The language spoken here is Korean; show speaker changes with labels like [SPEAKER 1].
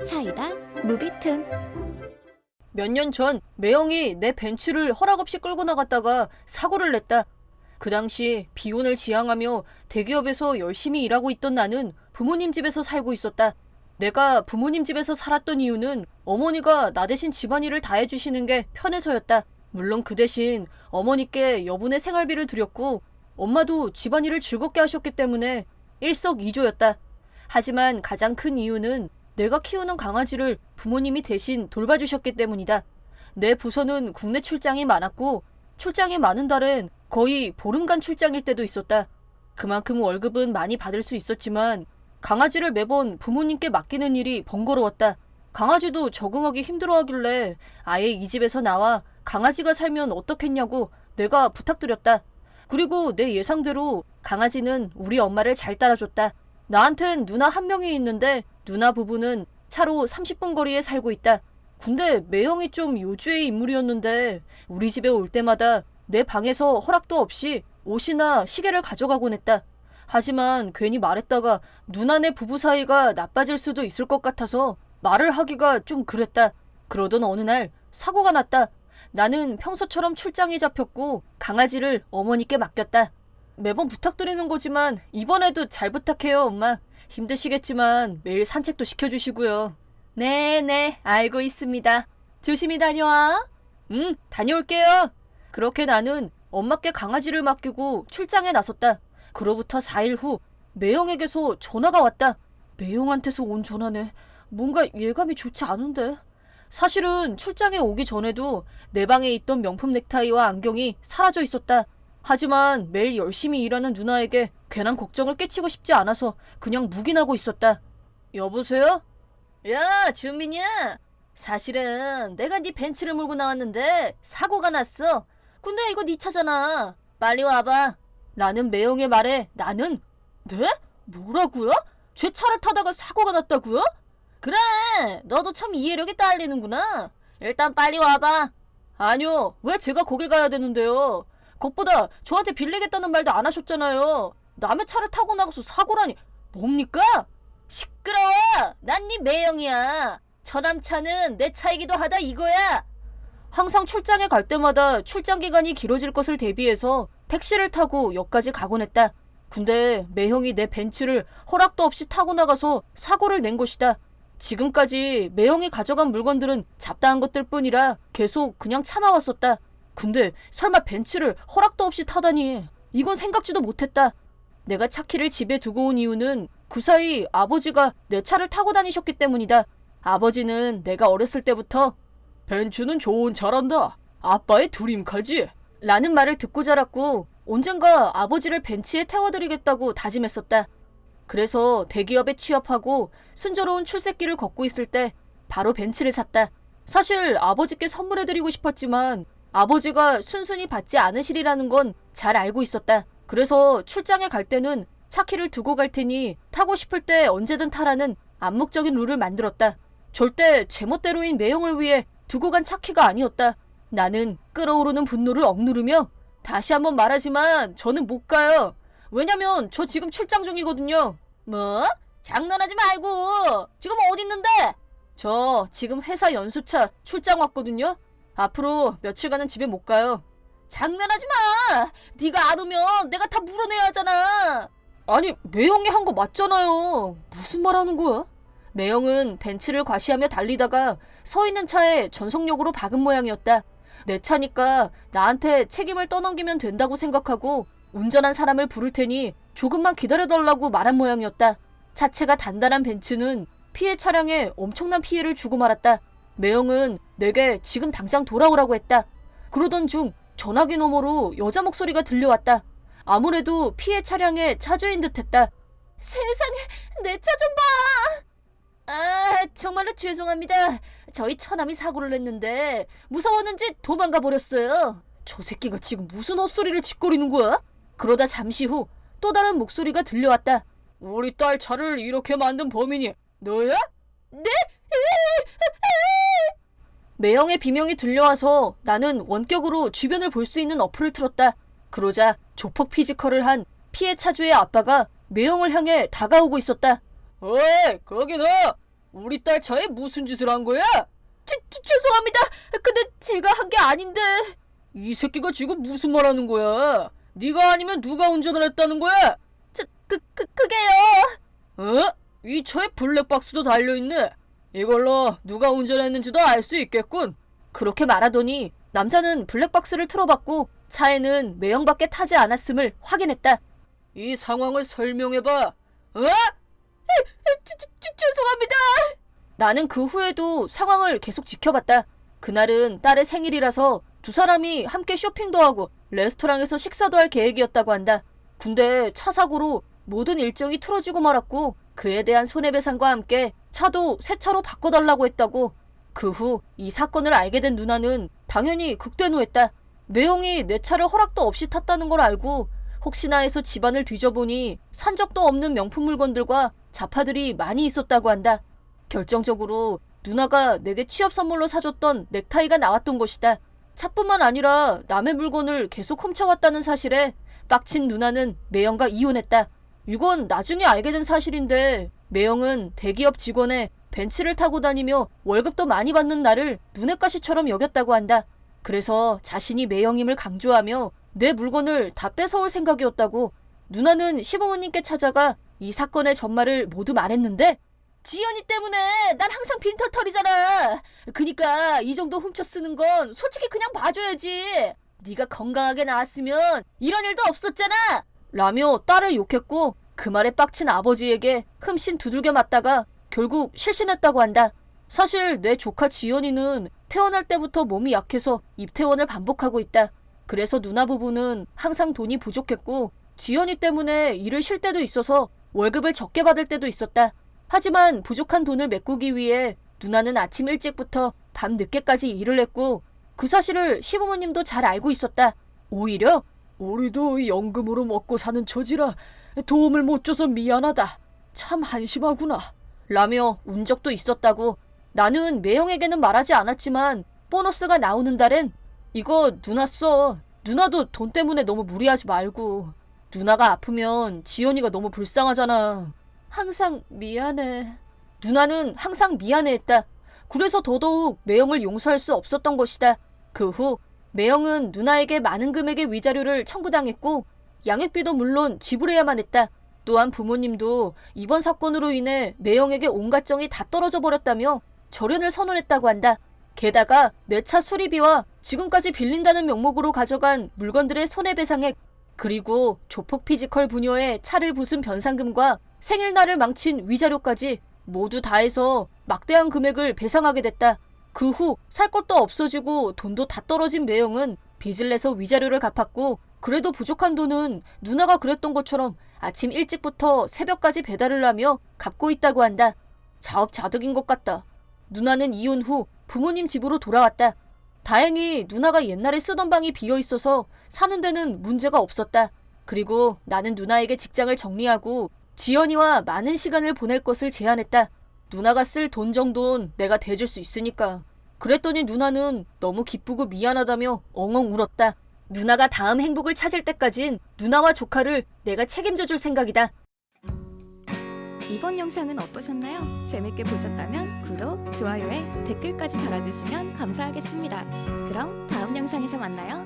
[SPEAKER 1] 사이다 무비튼.
[SPEAKER 2] 몇 년 전 매형이 내 벤츠를 허락 없이 끌고 나갔다가 사고를 냈다. 그 당시 비혼을 지향하며 대기업에서 열심히 일하고 있던 나는 부모님 집에서 살고 있었다. 내가 부모님 집에서 살았던 이유는 어머니가 나 대신 집안일을 다 해주시는 게 편해서였다. 물론 그 대신 어머니께 여분의 생활비를 드렸고 엄마도 집안일을 즐겁게 하셨기 때문에 일석이조였다. 하지만 가장 큰 이유는 내가 키우는 강아지를 부모님이 대신 돌봐주셨기 때문이다. 내 부서는 국내 출장이 많았고 출장이 많은 달엔 거의 보름간 출장일 때도 있었다. 그만큼 월급은 많이 받을 수 있었지만 강아지를 매번 부모님께 맡기는 일이 번거로웠다. 강아지도 적응하기 힘들어하길래 아예 이 집에서 나와 강아지가 살면 어떻겠냐고 내가 부탁드렸다. 그리고 내 예상대로 강아지는 우리 엄마를 잘 따라줬다. 나한텐 누나 한 명이 있는데 누나 부부는 차로 30분 거리에 살고 있다. 근데 매형이 좀 요주의 인물이었는데 우리 집에 올 때마다 내 방에서 허락도 없이 옷이나 시계를 가져가곤 했다. 하지만 괜히 말했다가 누나네 부부 사이가 나빠질 수도 있을 것 같아서 말을 하기가 좀 그랬다. 그러던 어느 날 사고가 났다. 나는 평소처럼 출장이 잡혔고 강아지를 어머니께 맡겼다. 매번 부탁드리는 거지만 이번에도 잘 부탁해요, 엄마. 힘드시겠지만 매일 산책도 시켜주시고요. 네네, 알고 있습니다. 조심히 다녀와. 다녀올게요. 그렇게 나는 엄마께 강아지를 맡기고 출장에 나섰다. 그로부터 4일 후 매형에게서 전화가 왔다. 매형한테서 온 전화네. 뭔가 예감이 좋지 않은데. 사실은 출장에 오기 전에도 내 방에 있던 명품 넥타이와 안경이 사라져 있었다. 하지만 매일 열심히 일하는 누나에게 괜한 걱정을 끼치고 싶지 않아서 그냥 묵인하고 있었다. 여보세요? 야, 준민이야. 사실은 내가 네 벤츠를 몰고 나왔는데 사고가 났어. 근데 이거 네 차잖아. 빨리 와봐. 라는 매형의 말에 나는 네? 뭐라고요? 제 차를 타다가 사고가 났다고요? 그래, 너도 참 이해력이 딸리는구나. 일단 빨리 와봐. 아니요, 왜 제가 거길 가야 되는데요? 그것보다 저한테 빌리겠다는 말도 안 하셨잖아요. 남의 차를 타고 나가서 사고라니 뭡니까? 시끄러워. 난 네 매형이야. 저남 차는 내 차이기도 하다 이거야. 항상 출장에 갈 때마다 출장 기간이 길어질 것을 대비해서 택시를 타고 역까지 가곤 했다. 근데 매형이 내 벤츠를 허락도 없이 타고 나가서 사고를 낸 것이다. 지금까지 매형이 가져간 물건들은 잡다한 것들 뿐이라 계속 그냥 참아왔었다. 근데 설마 벤츠를 허락도 없이 타다니, 이건 생각지도 못했다. 내가 차키를 집에 두고 온 이유는 그 사이 아버지가 내 차를 타고 다니셨기 때문이다. 아버지는 내가 어렸을 때부터 벤츠는 좋은 차란다. 아빠의 드림카지. 라는 말을 듣고 자랐고 언젠가 아버지를 벤츠에 태워드리겠다고 다짐했었다. 그래서 대기업에 취업하고 순조로운 출세길을 걷고 있을 때 바로 벤츠를 샀다. 사실 아버지께 선물해드리고 싶었지만 아버지가 순순히 받지 않으시리라는 건 잘 알고 있었다. 그래서 출장에 갈 때는 차키를 두고 갈 테니 타고 싶을 때 언제든 타라는 암묵적인 룰을 만들었다. 절대 제멋대로인 매형을 위해 두고 간 차키가 아니었다. 나는 끓어오르는 분노를 억누르며 다시 한번 말하지만 저는 못 가요. 왜냐면 저 지금 출장 중이거든요. 뭐? 장난하지 말고. 지금 어디 있는데? 저 지금 회사 연수차 출장 왔거든요. 앞으로 며칠간은 집에 못 가요. 장난하지 마. 네가 안 오면 내가 다 물어내야 하잖아. 아니, 매형이 한 거 맞잖아요. 무슨 말 하는 거야? 매형은 벤츠를 과시하며 달리다가 서 있는 차에 전속력으로 박은 모양이었다. 내 차니까 나한테 책임을 떠넘기면 된다고 생각하고 운전한 사람을 부를 테니 조금만 기다려달라고 말한 모양이었다. 차체가 단단한 벤츠는 피해 차량에 엄청난 피해를 주고 말았다. 매형은 내게 지금 당장 돌아오라고 했다. 그러던 중 전화기 너머로 여자 목소리가 들려왔다. 아무래도 피해 차량의 차주인 듯했다. 세상에, 내 차 좀 봐. 아, 정말로 죄송합니다. 저희 처남이 사고를 냈는데 무서웠는지 도망가 버렸어요. 저 새끼가 지금 무슨 헛소리를 짓거리는 거야? 그러다 잠시 후 또 다른 목소리가 들려왔다. 우리 딸 차를 이렇게 만든 범인이 너야? 네? 매형의 비명이 들려와서 나는 원격으로 주변을 볼 수 있는 어플을 틀었다. 그러자 조폭 피지컬을 한 피해 차주의 아빠가 매형을 향해 다가오고 있었다. 어이, 거기 너! 우리 딸 차에 무슨 짓을 한 거야? 죄송합니다. 근데 제가 한 게 아닌데. 이 새끼가 지금 무슨 말 하는 거야? 네가 아니면 누가 운전을 했다는 거야? 그게요. 어? 이 차에 블랙박스도 달려있네. 이걸로 누가 운전했는지도 알 수 있겠군. 그렇게 말하더니 남자는 블랙박스를 틀어봤고 차에는 매형밖에 타지 않았음을 확인했다. 이 상황을 설명해봐. 어? 죄송합니다. 나는 그 후에도 상황을 계속 지켜봤다. 그날은 딸의 생일이라서 두 사람이 함께 쇼핑도 하고 레스토랑에서 식사도 할 계획이었다고 한다. 근데 차 사고로 모든 일정이 틀어지고 말았고 그에 대한 손해배상과 함께 차도 새 차로 바꿔달라고 했다고. 그 후 이 사건을 알게 된 누나는 당연히 극대노했다. 매형이 내 차를 허락도 없이 탔다는 걸 알고 혹시나 해서 집안을 뒤져보니 산 적도 없는 명품 물건들과 자파들이 많이 있었다고 한다. 결정적으로 누나가 내게 취업 선물로 사줬던 넥타이가 나왔던 것이다. 차뿐만 아니라 남의 물건을 계속 훔쳐왔다는 사실에 빡친 누나는 매형과 이혼했다. 이건 나중에 알게 된 사실인데 매형은 대기업 직원에 벤츠를 타고 다니며 월급도 많이 받는 나를 눈엣 가시처럼 여겼다고 한다. 그래서 자신이 매형임을 강조하며 내 물건을 다 뺏어올 생각이었다고. 누나는 시부모님께 찾아가 이 사건의 전말을 모두 말했는데 지연이 때문에 난 항상 빈털털이잖아. 그니까 이 정도 훔쳐 쓰는 건 솔직히 그냥 봐줘야지. 네가 건강하게 나왔으면 이런 일도 없었잖아. 라며 딸을 욕했고 그 말에 빡친 아버지에게 흠씬 두들겨 맞다가 결국 실신했다고 한다. 사실 내 조카 지연이는 태어날 때부터 몸이 약해서 입퇴원을 반복하고 있다. 그래서 누나 부부는 항상 돈이 부족했고 지연이 때문에 일을 쉴 때도 있어서 월급을 적게 받을 때도 있었다. 하지만 부족한 돈을 메꾸기 위해 누나는 아침 일찍부터 밤 늦게까지 일을 했고 그 사실을 시부모님도 잘 알고 있었다. 오히려 우리도 연금으로 먹고 사는 처지라 도움을 못 줘서 미안하다. 참 한심하구나. 라며 운 적도 있었다고. 나는 매형에게는 말하지 않았지만 보너스가 나오는 달엔 이거 누나 써. 누나도 돈 때문에 너무 무리하지 말고. 누나가 아프면 지연이가 너무 불쌍하잖아. 항상 미안해. 누나는 항상 미안해했다. 그래서 더더욱 매형을 용서할 수 없었던 것이다. 그 후 매형은 누나에게 많은 금액의 위자료를 청구당했고 양육비도 물론 지불해야만 했다. 또한 부모님도 이번 사건으로 인해 매형에게 온갖 정이 다 떨어져 버렸다며 절연을 선언했다고 한다. 게다가 내 차 수리비와 지금까지 빌린다는 명목으로 가져간 물건들의 손해배상액 그리고 조폭 피지컬 부녀의 차를 부순 변상금과 생일날을 망친 위자료까지 모두 다 해서 막대한 금액을 배상하게 됐다. 그 후 살 것도 없어지고 돈도 다 떨어진 매형은 빚을 내서 위자료를 갚았고 그래도 부족한 돈은 누나가 그랬던 것처럼 아침 일찍부터 새벽까지 배달을 하며 갚고 있다고 한다. 자업자득인 것 같다. 누나는 이혼 후 부모님 집으로 돌아왔다. 다행히 누나가 옛날에 쓰던 방이 비어있어서 사는 데는 문제가 없었다. 그리고 나는 누나에게 직장을 정리하고 지연이와 많은 시간을 보낼 것을 제안했다. 누나가 쓸 돈 정도는 내가 대줄 수 있으니까. 그랬더니 누나는 너무 기쁘고 미안하다며 엉엉 울었다. 누나가 다음 행복을 찾을 때까진 누나와 조카를 내가 책임져 줄 생각이다.
[SPEAKER 1] 이번 영상은 어떠셨나요? 재밌게 보셨다면 구독, 좋아요에 댓글까지 달아주시면 감사하겠습니다. 그럼 다음 영상에서 만나요.